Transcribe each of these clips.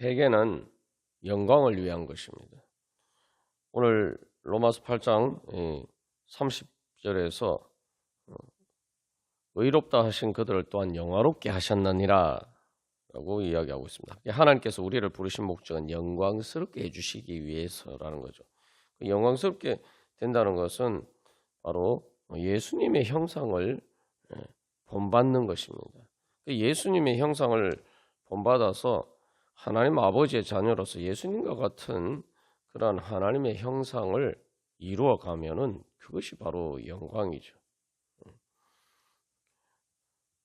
회개는 영광을 위한 것입니다. 오늘 로마서 8장 30절에서 의롭다 하신 그들을 또한 영화롭게 하셨느니라 라고 이야기하고 있습니다. 하나님께서 우리를 부르신 목적은 영광스럽게 해주시기 위해서라는 거죠. 영광스럽게 된다는 것은 바로 예수님의 형상을 본받는 것입니다. 예수님의 형상을 본받아서 하나님 아버지의 자녀로서 예수님과 같은 그러한 하나님의 형상을 이루어가면은 그것이 바로 영광이죠.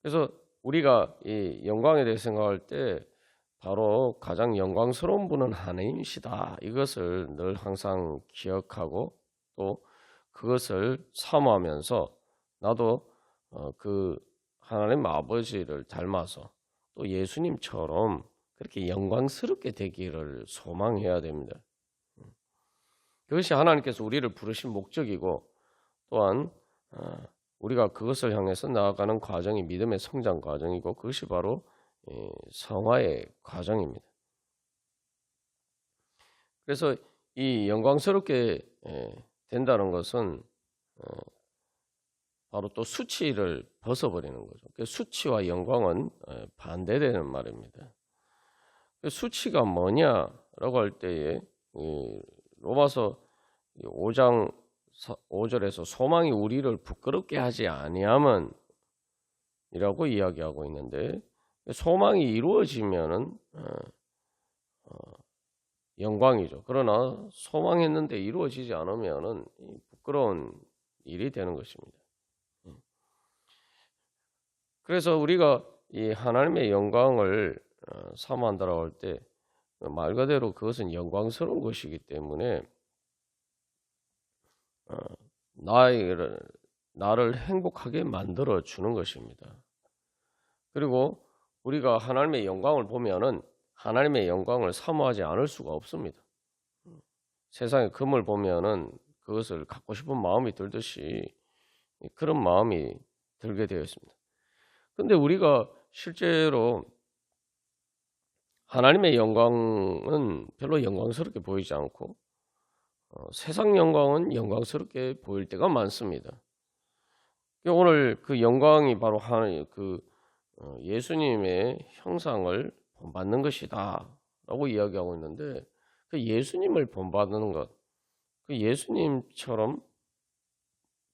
그래서 우리가 이 영광에 대해 생각할 때 바로 가장 영광스러운 분은 하나님이시다. 이것을 늘 항상 기억하고 또 그것을 사모하면서 나도 그 하나님 아버지를 닮아서 또 예수님처럼 그렇게 영광스럽게 되기를 소망해야 됩니다. 그것이 하나님께서 우리를 부르신 목적이고 또한 우리가 그것을 향해서 나아가는 과정이 믿음의 성장 과정이고 그것이 바로 성화의 과정입니다. 그래서 이 영광스럽게 된다는 것은 바로 또 수치를 벗어버리는 거죠. 수치와 영광은 반대되는 말입니다. 수치가 뭐냐라고 할 때에 로마서 5장 5절에서 소망이 우리를 부끄럽게 하지 아니함은 이라고 이야기하고 있는데 소망이 이루어지면은 영광이죠. 그러나 소망했는데 이루어지지 않으면은 부끄러운 일이 되는 것입니다. 그래서 우리가 이 하나님의 영광을 사모한다라고 할 때 말 그대로 그것은 영광스러운 것이기 때문에 나를 행복하게 만들어 주는 것입니다. 그리고 우리가 하나님의 영광을 보면은 하나님의 영광을 사모하지 않을 수가 없습니다. 세상의 금을 보면은 그것을 갖고 싶은 마음이 들듯이 그런 마음이 들게 되어 있습니다. 근데 우리가 실제로 하나님의 영광은 별로 영광스럽게 보이지 않고 세상 영광은 영광스럽게 보일 때가 많습니다. 오늘 그 영광이 바로 예수님의 형상을 본받는 것이다라고 이야기하고 있는데 그 예수님을 본받는 것, 그 예수님처럼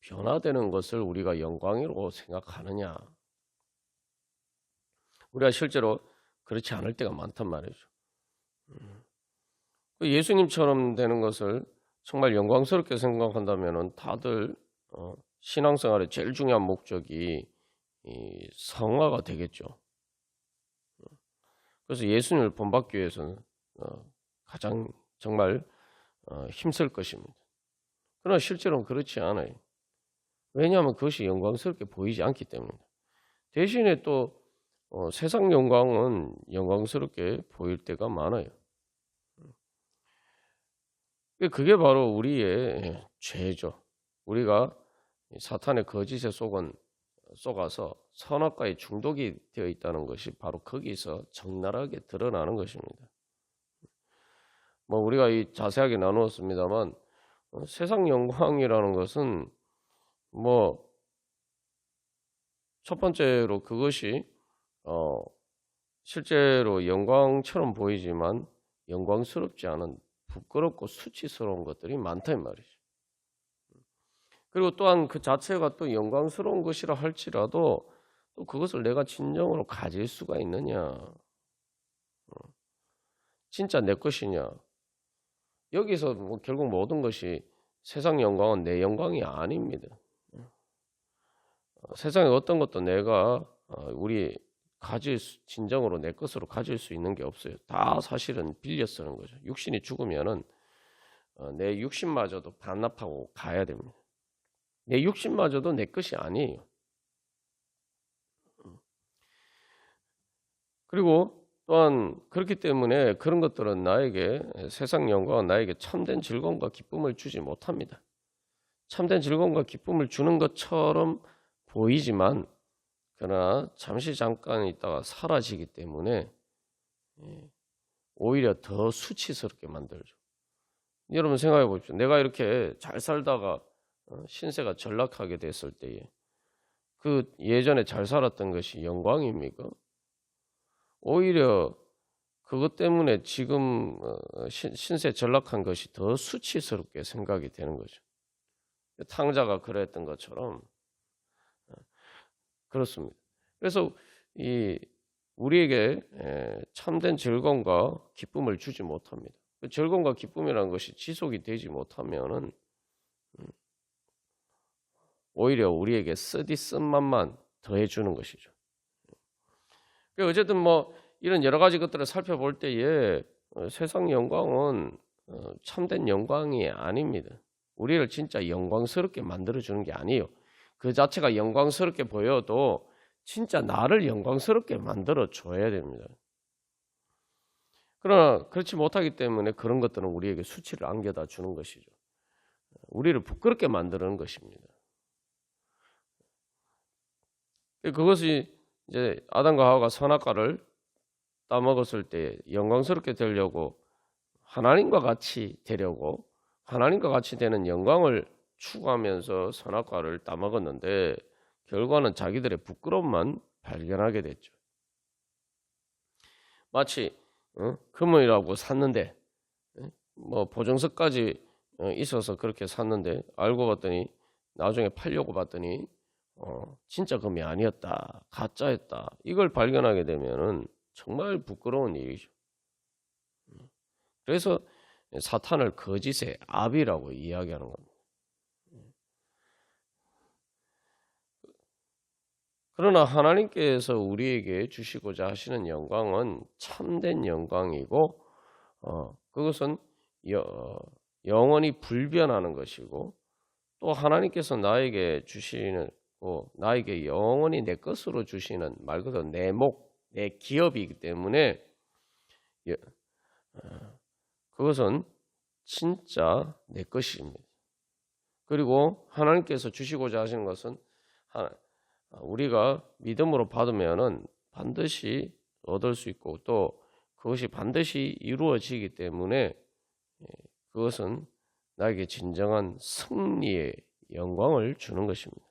변화되는 것을 우리가 영광으로 생각하느냐? 우리가 실제로 그렇지 않을 때가 많단 말이죠. 예수님처럼 되는 것을 정말 영광스럽게 생각한다면 다들 신앙생활의 제일 중요한 목적이 이 성화가 되겠죠. 그래서 예수님을 본받기 위해서는 가장 정말 힘쓸 것입니다. 그러나 실제로는 그렇지 않아요. 왜냐하면 그것이 영광스럽게 보이지 않기 때문입니다. 대신에 또 세상 영광은 영광스럽게 보일 때가 많아요. 그게 바로 우리의 죄죠. 우리가 사탄의 거짓에 속아서 선악과에 중독이 되어 있다는 것이 바로 거기서 적나라하게 드러나는 것입니다. 우리가 자세하게 나누었습니다만 세상 영광이라는 것은 첫 번째로 그것이 실제로 영광처럼 보이지만 영광스럽지 않은 부끄럽고 수치스러운 것들이 많다 이 말이죠. 그리고 또한 그 자체가 또 영광스러운 것이라 할지라도 또 그것을 내가 진정으로 가질 수가 있느냐, 진짜 내 것이냐. 여기서 결국 모든 것이 세상 영광은 내 영광이 아닙니다. 세상에 어떤 것도 내가 진정으로 내 것으로 가질 수 있는 게 없어요. 다 사실은 빌려 쓰는 거죠. 육신이 죽으면은 내 육신마저도 반납하고 가야 됩니다. 내 육신마저도 내 것이 아니에요. 그리고 또한 그렇기 때문에 그런 것들은 세상 영광은 나에게 참된 즐거움과 기쁨을 주지 못합니다. 참된 즐거움과 기쁨을 주는 것처럼 보이지만 그러나 잠깐 있다가 사라지기 때문에 오히려 더 수치스럽게 만들죠. 여러분 생각해 보십시오. 내가 이렇게 잘 살다가 신세가 전락하게 됐을 때에 그 예전에 잘 살았던 것이 영광입니까? 오히려 그것 때문에 지금 신세 전락한 것이 더 수치스럽게 생각이 되는 거죠. 탕자가 그랬던 것처럼 그렇습니다. 그래서 우리에게 참된 즐거움과 기쁨을 주지 못합니다. 그 즐거움과 기쁨이라는 것이 지속이 되지 못하면은 오히려 우리에게 쓰디쓴맛만 더해주는 것이죠. 어쨌든 뭐 이런 여러 가지 것들을 살펴볼 때에 세상 영광은 참된 영광이 아닙니다. 우리를 진짜 영광스럽게 만들어주는 게 아니에요. 그 자체가 영광스럽게 보여도 진짜 나를 영광스럽게 만들어줘야 됩니다. 그러나 그렇지 못하기 때문에 그런 것들은 우리에게 수치를 안겨다 주는 것이죠. 우리를 부끄럽게 만드는 것입니다. 그것이 이제 아담과 하와가 선악과를 따먹었을 때 영광스럽게 되려고 하나님과 같이 되려고 하나님과 같이 되는 영광을 추구하면서 선악과를 따먹었는데 결과는 자기들의 부끄러움만 발견하게 됐죠. 마치 금은이라고 샀는데 뭐 보증서까지 있어서 그렇게 샀는데 알고 봤더니 나중에 팔려고 봤더니 진짜 금이 아니었다, 가짜였다. 이걸 발견하게 되면은 정말 부끄러운 일이죠. 그래서 사탄을 거짓의 아비라고 이야기하는 겁니다. 그러나 하나님께서 우리에게 주시고자 하시는 영광은 참된 영광이고 그것은 영원히 불변하는 것이고 또 하나님께서 나에게 주시는 나에게 영원히 내 것으로 주시는 말 그대로 내 목, 내 기업이기 때문에 그것은 진짜 내 것입니다. 그리고 하나님께서 주시고자 하시는 것은 우리가 믿음으로 받으면은 반드시 얻을 수 있고 또 그것이 반드시 이루어지기 때문에 그것은 나에게 진정한 승리의 영광을 주는 것입니다.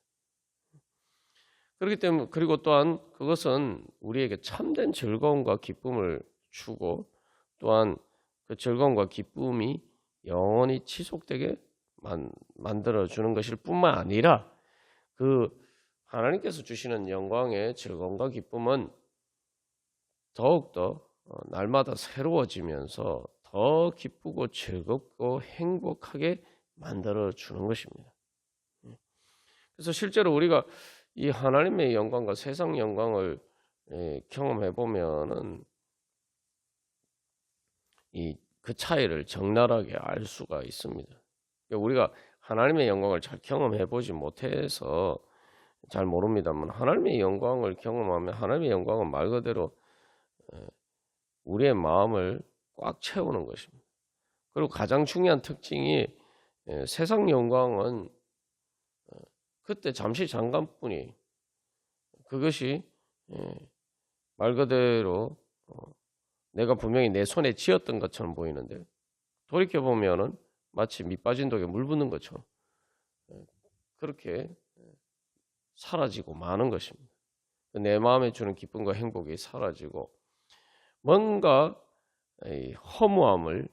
그렇기 때문에 그리고 또한 그것은 우리에게 참된 즐거움과 기쁨을 주고 또한 그 즐거움과 기쁨이 영원히 지속되게 만들어 주는 것일 뿐만 아니라 그 하나님께서 주시는 영광의 즐거움과 기쁨은 더욱더 날마다 새로워지면서 더 기쁘고 즐겁고 행복하게 만들어 주는 것입니다. 그래서 실제로 우리가 이 하나님의 영광과 세상 영광을 경험해 보면은 그 차이를 적나라하게 알 수가 있습니다. 우리가 하나님의 영광을 잘 경험해 보지 못해서 잘 모릅니다만 하나님의 영광을 경험하면 하나님의 영광은 말 그대로 우리의 마음을 꽉 채우는 것입니다. 그리고 가장 중요한 특징이 세상 영광은 그때 잠시 잠깐뿐이 그것이 말 그대로 내가 분명히 내 손에 쥐었던 것처럼 보이는데 돌이켜보면은 마치 밑 빠진 독에 물 붓는 것처럼 그렇게 사라지고 마는 것입니다. 내 마음에 주는 기쁨과 행복이 사라지고 뭔가 허무함을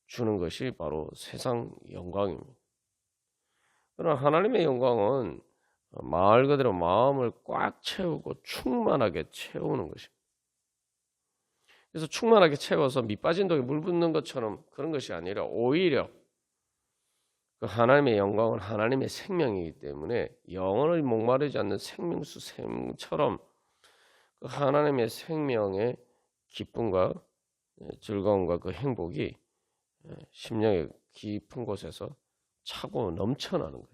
주는 것이 바로 세상 영광입니다. 그러나 하나님의 영광은 말 그대로 마음을 꽉 채우고 충만하게 채우는 것입니다. 그래서 충만하게 채워서 밑 빠진 독에 물 붓는 것처럼 그런 것이 아니라 오히려 그 하나님의 영광은 하나님의 생명이기 때문에 영원히 목마르지 않는 생명수 샘처럼 그 하나님의 생명의 기쁨과 즐거움과 그 행복이 심령의 깊은 곳에서 차고 넘쳐나는 거예요.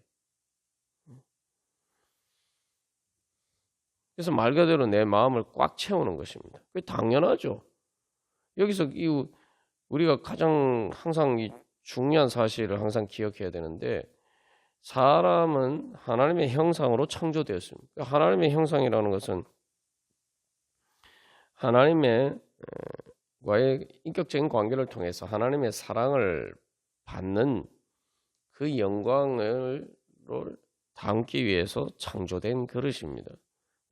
그래서 말 그대로 내 마음을 꽉 채우는 것입니다. 그게 당연하죠. 여기서 우리가 가장 항상 중요한 사실을 항상 기억해야 되는데 사람은 하나님의 형상으로 창조되었습니다. 하나님의 형상이라는 것은 하나님의 인격적인 관계를 통해서 하나님의 사랑을 받는 그 영광을 담기 위해서 창조된 그릇입니다.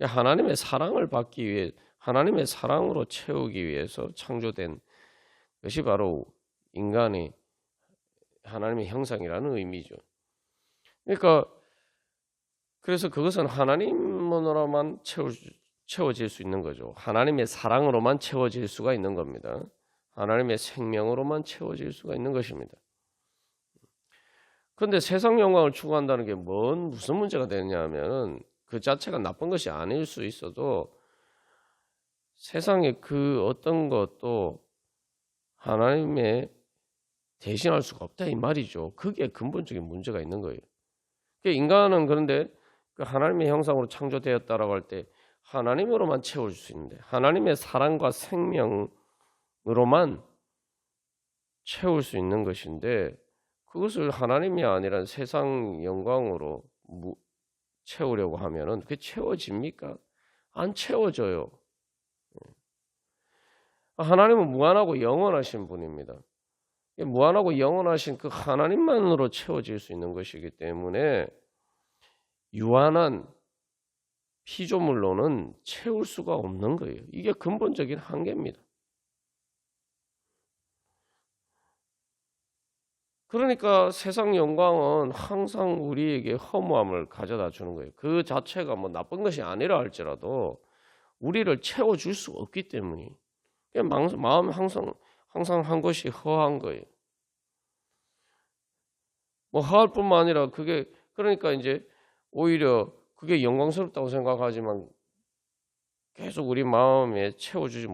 하나님의 사랑을 받기 위해 하나님의 사랑으로 채우기 위해서 창조된 것이 바로 인간의 하나님의 형상이라는 의미죠. 그러니까 그래서 그것은 하나님으로만 채워질 수 있는 거죠. 하나님의 사랑으로만 채워질 수가 있는 겁니다. 하나님의 생명으로만 채워질 수가 있는 것입니다. 그런데 세상 영광을 추구한다는 게 무슨 문제가 되느냐 하면 그 자체가 나쁜 것이 아닐 수 있어도 세상의 그 어떤 것도 하나님의 대신할 수가 없다 이 말이죠. 그게 근본적인 문제가 있는 거예요. 인간은 그런데 그 하나님의 형상으로 창조되었다라고 할 때 하나님으로만 채울 수 있는데 하나님의 사랑과 생명으로만 채울 수 있는 것인데 그것을 하나님이 아니라 세상 영광으로 채우려고 하면은 그게 채워집니까? 안 채워져요. 하나님은 무한하고 영원하신 분입니다. 무한하고 영원하신 그 하나님만으로 채워질 수 있는 것이기 때문에 유한한 피조물로는 채울 수가 없는 거예요. 이게 근본적인 한계입니다. 그러니까 세상 영광은 항상 우리에게 허무함을 가져다 주는 거예요. 그 자체가 뭐 나쁜 것이 아니라 할지라도 우리를 채워줄 수 없기 때문에 마음 항상 한 것이 허한 거예요. 뭐 허할 뿐만 아니라 그게 그러니까 이제 오히려 그게 영광스럽다고 생각하지만 계속 우리 마음에 채워주지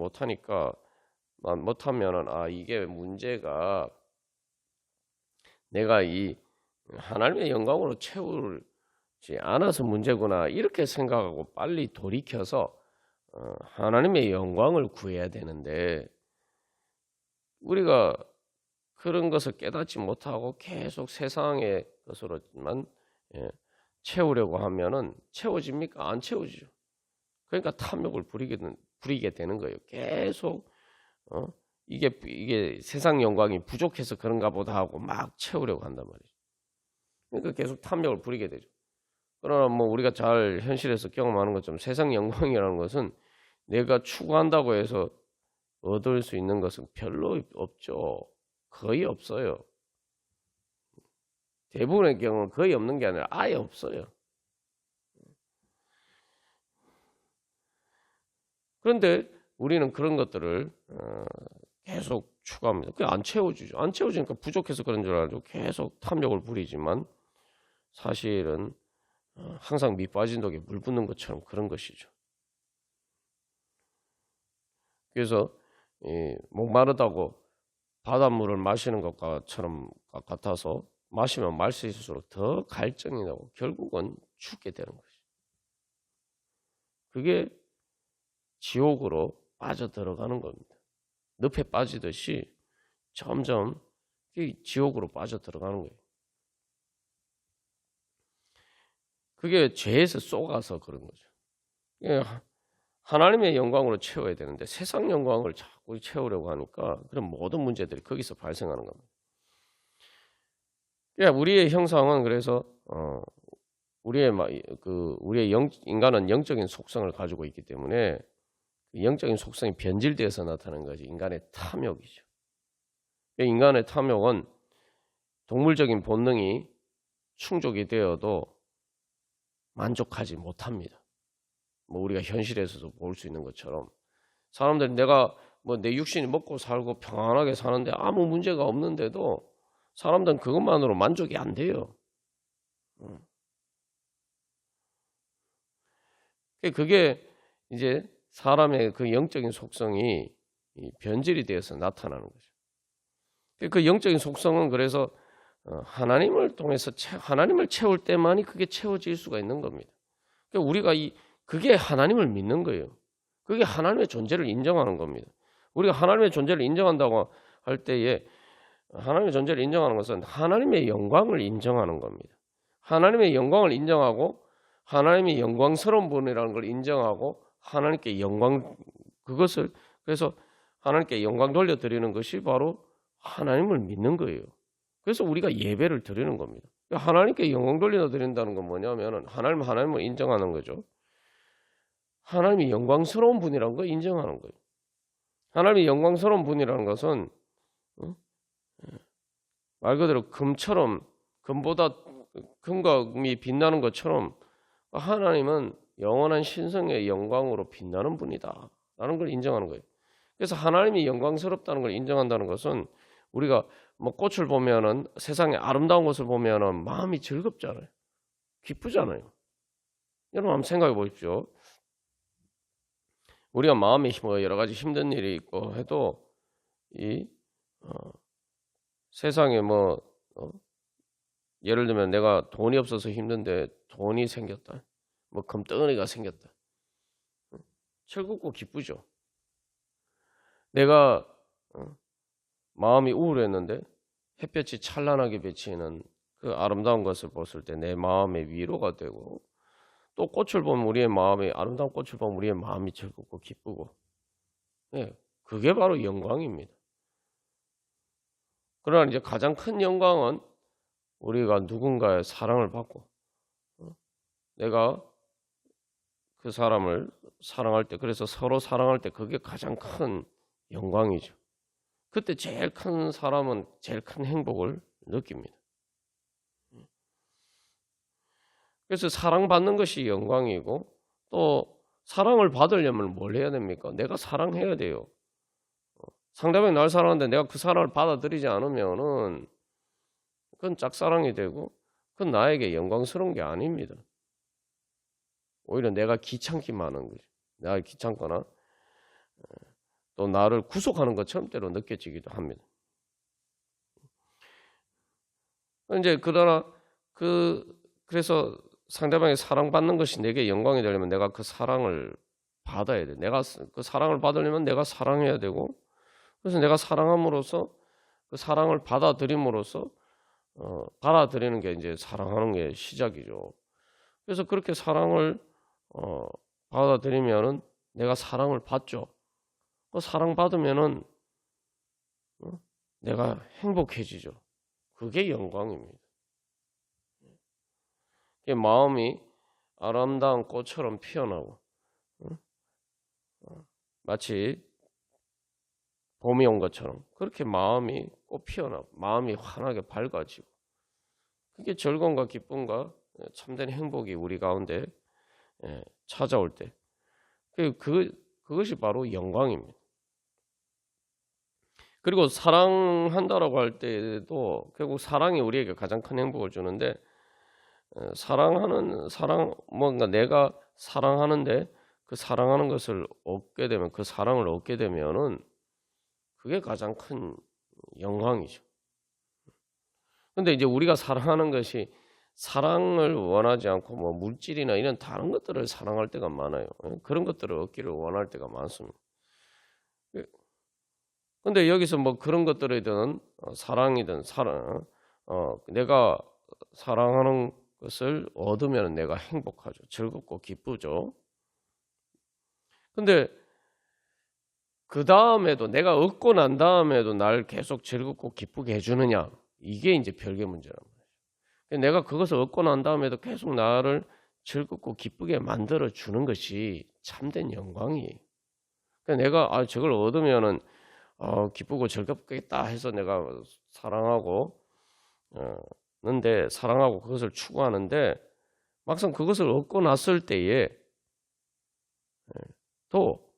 못하면은 이게 문제가 내가 이 하나님의 영광으로 채우지 않아서 문제구나 이렇게 생각하고 빨리 돌이켜서 하나님의 영광을 구해야 되는데 우리가 그런 것을 깨닫지 못하고 계속 세상의 것으로만 채우려고 하면은 채워집니까? 안 채워지죠. 그러니까 탐욕을 부리게 되는 거예요. 계속 이게 세상 영광이 부족해서 그런가 보다 하고 막 채우려고 한단 말이죠. 그러니까 계속 탐욕을 부리게 되죠. 그러나 뭐 우리가 잘 현실에서 경험하는 것처럼 세상 영광이라는 것은 내가 추구한다고 해서 얻을 수 있는 것은 별로 없죠. 거의 없어요. 대부분의 경우는 거의 없는 게 아니라 아예 없어요. 그런데 우리는 그런 것들을 계속 추구합니다. 그게 안 채워지죠. 안 채워지니까 부족해서 그런 줄 알고 계속 탐욕을 부리지만 사실은 항상 밑빠진 독에 물 붓는 것처럼 그런 것이죠. 그래서 목마르다고 바닷물을 마시는 것처럼 같아서 마시면 마실수록 더 갈증이 나고 결국은 죽게 되는 것이죠. 그게 지옥으로 빠져들어가는 겁니다. 늪에 빠지듯이 점점 지옥으로 빠져들어가는 거예요. 그게 죄에서 쏘가서 그런 거죠. 하나님의 영광으로 채워야 되는데 세상 영광을 자꾸 채우려고 하니까 그런 모든 문제들이 거기서 발생하는 겁니다. 우리의 형상은 그래서 인간은 영적인 속성을 가지고 있기 때문에 영적인 속성이 변질되어서 나타나는 것이 인간의 탐욕이죠. 인간의 탐욕은 동물적인 본능이 충족이 되어도 만족하지 못합니다. 뭐 우리가 현실에서도 볼 수 있는 것처럼 사람들이 내가 뭐 내 육신이 먹고 살고 평안하게 사는데 아무 문제가 없는데도 사람들은 그것만으로 만족이 안 돼요. 그게 이제 사람의 그 영적인 속성이 변질이 되어서 나타나는 거죠. 그 영적인 속성은 그래서 하나님을 통해서 하나님을 채울 때만이 그게 채워질 수가 있는 겁니다. 그러니까 우리가 그게 하나님을 믿는 거예요. 그게 하나님의 존재를 인정하는 겁니다. 우리가 하나님의 존재를 인정한다고 할 때에 하나님의 존재를 인정하는 것은 하나님의 영광을 인정하는 겁니다. 하나님의 영광을 인정하고 하나님이 영광스러운 분이라는 걸 인정하고 하나님께 영광 그것을 그래서 하나님께 영광 돌려드리는 것이 바로 하나님을 믿는 거예요. 그래서 우리가 예배를 드리는 겁니다. 하나님께 영광 돌려드린다는 건 뭐냐면 하나님을 인정하는 거죠. 하나님이 영광스러운 분이라는 걸 인정하는 거예요. 하나님이 영광스러운 분이라는 것은 말 그대로 금보다 금과 금이 빛나는 것처럼 하나님은 영원한 신성의 영광으로 빛나는 분이다 라는 걸 인정하는 거예요. 그래서 하나님이 영광스럽다는 걸 인정한다는 것은 우리가 뭐 꽃을 보면은 세상에 아름다운 것을 보면은 마음이 즐겁잖아요. 기쁘잖아요. 여러분 한번 생각해 보십시오. 우리가 마음에 뭐 여러 가지 힘든 일이 있고 해도 이 세상에 뭐 예를 들면 내가 돈이 없어서 힘든데 돈이 생겼다. 뭐 금덩어리가 생겼다. 즐겁고 기쁘죠. 내가 마음이 우울했는데 햇볕이 찬란하게 비치는 그 아름다운 것을 봤을 때 내 마음의 위로가 되고 또 꽃을 보면 우리의 마음이 아름다운 꽃을 보면 우리의 마음이 즐겁고 기쁘고 예, 그게 바로 영광입니다. 그러나 이제 가장 큰 영광은 우리가 누군가의 사랑을 받고 내가 그 사람을 사랑할 때 그래서 서로 사랑할 때 그게 가장 큰 영광이죠. 그때 제일 큰 사람은 제일 큰 행복을 느낍니다. 그래서 사랑받는 것이 영광이고 또 사랑을 받으려면 뭘 해야 됩니까? 내가 사랑해야 돼요. 상대방이 날 사랑하는데 내가 그 사랑을 받아들이지 않으면은 그건 짝사랑이 되고 그건 나에게 영광스러운 게 아닙니다. 오히려 내가 귀찮기만 하는 거죠. 내가 귀찮거나 또 나를 구속하는 것처럼 때로 느껴지기도 합니다. 이제 그러나 그래서 상대방이 사랑받는 것이 내게 영광이 되려면 내가 그 사랑을 받아야 돼. 내가 그 사랑을 받으려면 내가 사랑해야 되고 그래서 내가 사랑함으로써 그 사랑을 받아들임으로써 받아들이는 게 이제 사랑하는 게 시작이죠. 그래서 그렇게 사랑을 받아들이면은 내가 사랑을 받죠. 그 사랑받으면은 내가 행복해지죠. 그게 영광입니다. 마음이 아름다운 꽃처럼 피어나고 마치 봄이 온 것처럼 그렇게 마음이 꽃 피어나고 마음이 환하게 밝아지고 그게 즐거움과 기쁨과 참된 행복이 우리 가운데 찾아올 때 그것이 바로 영광입니다. 그리고 사랑한다라고 할 때도 결국 사랑이 우리에게 가장 큰 행복을 주는데 뭔가 내가 사랑하는데 그 사랑하는 것을 얻게 되면 그 사랑을 얻게 되면은 그게 가장 큰 영광이죠. 근데 이제 우리가 사랑하는 것이 사랑을 원하지 않고 뭐 물질이나 이런 다른 것들을 사랑할 때가 많아요. 그런 것들을 얻기를 원할 때가 많습니다. 근데 여기서 뭐 그런 것들이든 사랑이든 내가 사랑하는 것을 얻으면 내가 행복하죠. 즐겁고 기쁘죠. 근데 그 다음에도 내가 얻고 난 다음에도 날 계속 즐겁고 기쁘게 해주느냐 이게 이제 별개 문제란 말이죠. 내가 그것을 얻고 난 다음에도 계속 나를 즐겁고 기쁘게 만들어 주는 것이 참된 영광이에요. 내가 저걸 얻으면은 기쁘고 즐겁겠다 해서 내가 사랑하고 그것을 추구하는데 막상 그것을 얻고 났을 때에 또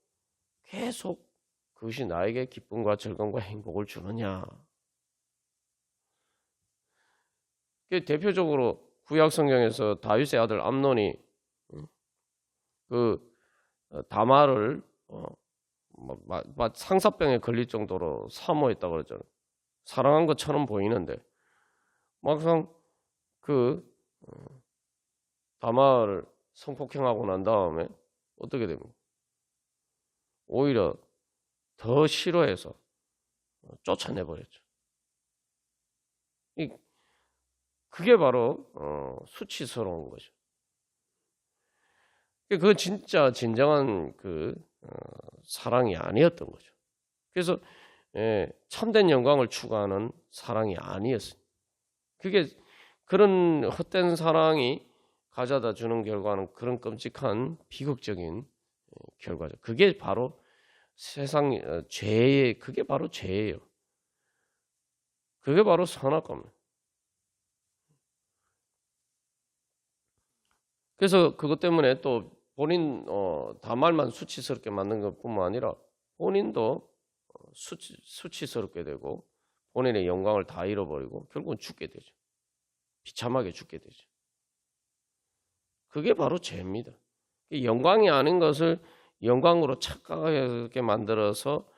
계속 그것이 나에게 기쁨과 즐거움과 행복을 주느냐. 대표적으로 구약 성경에서 다윗의 아들 암논이 그 다말을 상사병에 걸릴 정도로 사모했다고 그러잖아요. 사랑한 것처럼 보이는데 막상 그 다말을 성폭행하고 난 다음에 어떻게 됩니까? 오히려 더 싫어해서 쫓아내버렸죠. 그게 바로 수치스러운 거죠. 그건 진짜 진정한 사랑이 아니었던 거죠. 그래서 참된 영광을 추구하는 사랑이 아니었어요. 그게 그런 헛된 사랑이 가져다 주는 결과는 그런 끔찍한 비극적인 결과죠. 그게 바로 세상 죄의 그게 바로 죄예요. 그게 바로 선악과입니다. 그래서 그것 때문에 또 본인 다말만 수치스럽게 만든 것뿐만 아니라 본인도 수치스럽게 되고 본인의 영광을 다 잃어버리고 결국은 죽게 되죠. 비참하게 죽게 되죠. 그게 바로 죄입니다. 영광이 아닌 것을 영광으로 착각하게 만들어서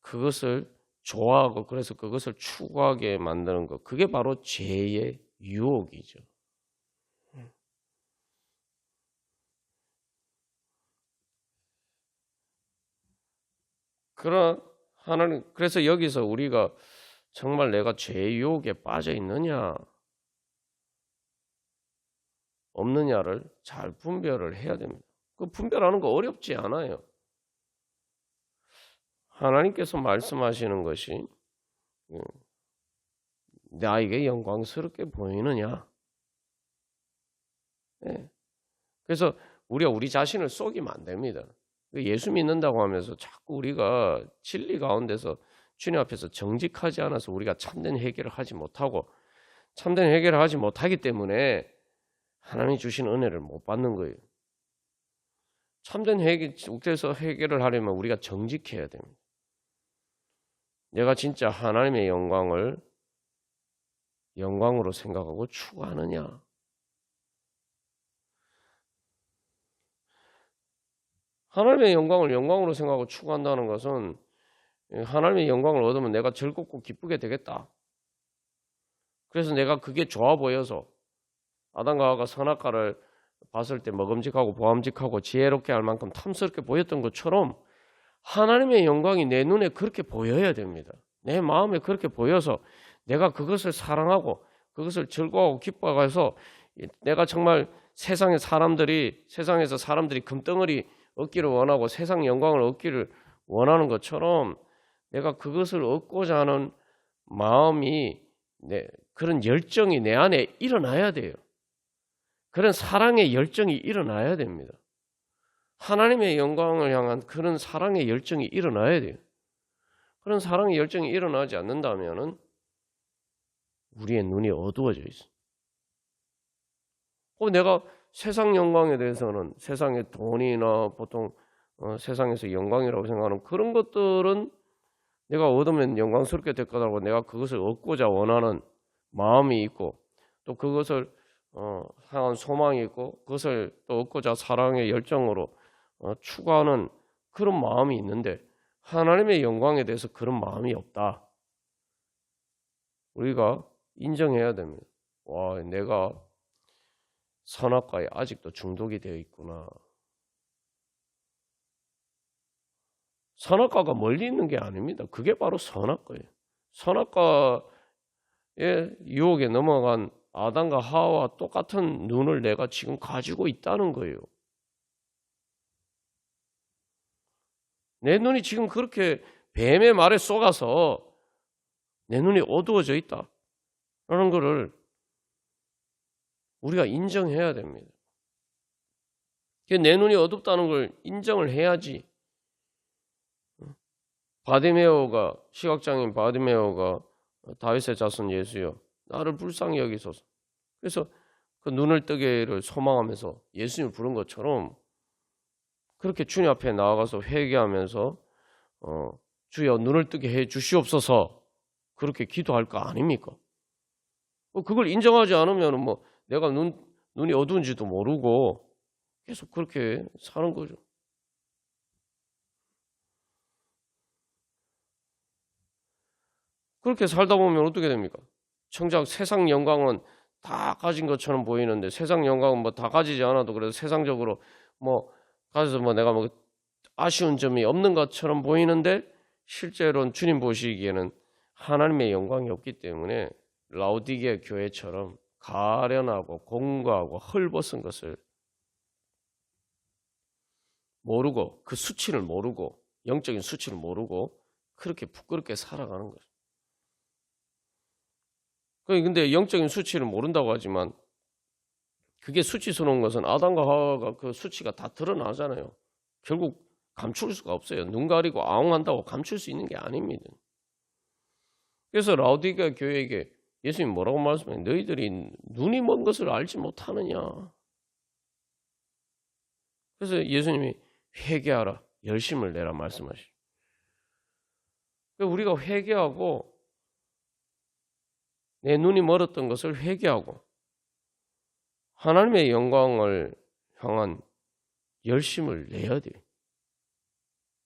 그것을 좋아하고 그래서 그것을 추구하게 만드는 것. 그게 바로 죄의 유혹이죠. 그래서 여기서 우리가 정말 내가 죄의 유혹에 빠져 있느냐 없느냐를 잘 분별을 해야 됩니다. 그 분별하는 거 어렵지 않아요. 하나님께서 말씀하시는 것이 나에게 영광스럽게 보이느냐. 네. 그래서 우리가 우리 자신을 속이면 안 됩니다. 예수 믿는다고 하면서 자꾸 우리가 진리 가운데서 주님 앞에서 정직하지 않아서 우리가 참된 회개를 하지 못하고 참된 회개를 하지 못하기 때문에 하나님이 주신 은혜를 못 받는 거예요. 참된 회개, 그래서 회개를 하려면 우리가 정직해야 됩니다. 내가 진짜 하나님의 영광을 영광으로 생각하고 추구하느냐. 하나님의 영광을 영광으로 생각하고 추구한다는 것은 하나님의 영광을 얻으면 내가 즐겁고 기쁘게 되겠다. 그래서 내가 그게 좋아 보여서 아담과 하와가 선악과를 봤을 때 먹음직하고 보암직하고 지혜롭게 할 만큼 탐스럽게 보였던 것처럼 하나님의 영광이 내 눈에 그렇게 보여야 됩니다. 내 마음에 그렇게 보여서 내가 그것을 사랑하고 그것을 즐거워하고 기뻐해서 내가 정말 세상에서 사람들이 금덩어리 얻기를 원하고 세상 영광을 얻기를 원하는 것처럼 내가 그것을 얻고자 하는 마음이 그런 열정이 내 안에 일어나야 돼요. 그런 사랑의 열정이 일어나야 됩니다. 하나님의 영광을 향한 그런 사랑의 열정이 일어나야 돼요. 그런 사랑의 열정이 일어나지 않는다면 우리의 눈이 어두워져 있어요. 내가 세상 영광에 대해서는 세상의 돈이나 보통 세상에서 영광이라고 생각하는 그런 것들은 내가 얻으면 영광스럽게 될 거라고 내가 그것을 얻고자 원하는 마음이 있고 또 그것을 향한 소망이 있고 그것을 또 얻고자 사랑의 열정으로 추구하는 그런 마음이 있는데 하나님의 영광에 대해서 그런 마음이 없다. 우리가 인정해야 됩니다. 와, 내가 선악과에 아직도 중독이 되어 있구나. 선악과가 멀리 있는 게 아닙니다. 그게 바로 선악과예요. 선악과의 유혹에 넘어간 아담과 하와와 똑같은 눈을 내가 지금 가지고 있다는 거예요. 내 눈이 지금 그렇게 뱀의 말에 속아서 내 눈이 어두워져 있다라는 것을 우리가 인정해야 됩니다. 내 눈이 어둡다는 걸 인정을 해야지. 시각장애인 바디메오가 다윗의 자손 예수여 나를 불쌍히 여기소서. 그래서 그 눈을 뜨게를 소망하면서 예수님을 부른 것처럼 그렇게 주님 앞에 나아가서 회개하면서 주여 눈을 뜨게 해 주시옵소서 그렇게 기도할 거 아닙니까? 그걸 인정하지 않으면 내가 눈이 어두운지도 모르고 계속 그렇게 사는 거죠. 그렇게 살다 보면 어떻게 됩니까? 정작 세상 영광은 다 가진 것처럼 보이는데 세상 영광은 다 가지지 않아도 그래도 세상적으로 가져서 내가 아쉬운 점이 없는 것처럼 보이는데 실제로는 주님 보시기에는 하나님의 영광이 없기 때문에 라오디게 교회처럼 가련하고 공고하고 헐벗은 것을 모르고 그 수치를 모르고 영적인 수치를 모르고 그렇게 부끄럽게 살아가는 거죠. 근데 영적인 수치를 모른다고 하지만 그게 수치스러운 것은 아담과 하와가 그 수치가 다 드러나잖아요. 결국 감출 수가 없어요. 눈 가리고 아웅한다고 감출 수 있는 게 아닙니다. 그래서 라오디게아 교회에게 예수님 뭐라고 말씀해요? 너희들이 눈이 먼 것을 알지 못하느냐. 그래서 예수님이 회개하라, 열심을 내라 말씀하시죠. 우리가 회개하고 내 눈이 멀었던 것을 회개하고 하나님의 영광을 향한 열심을 내야 돼요.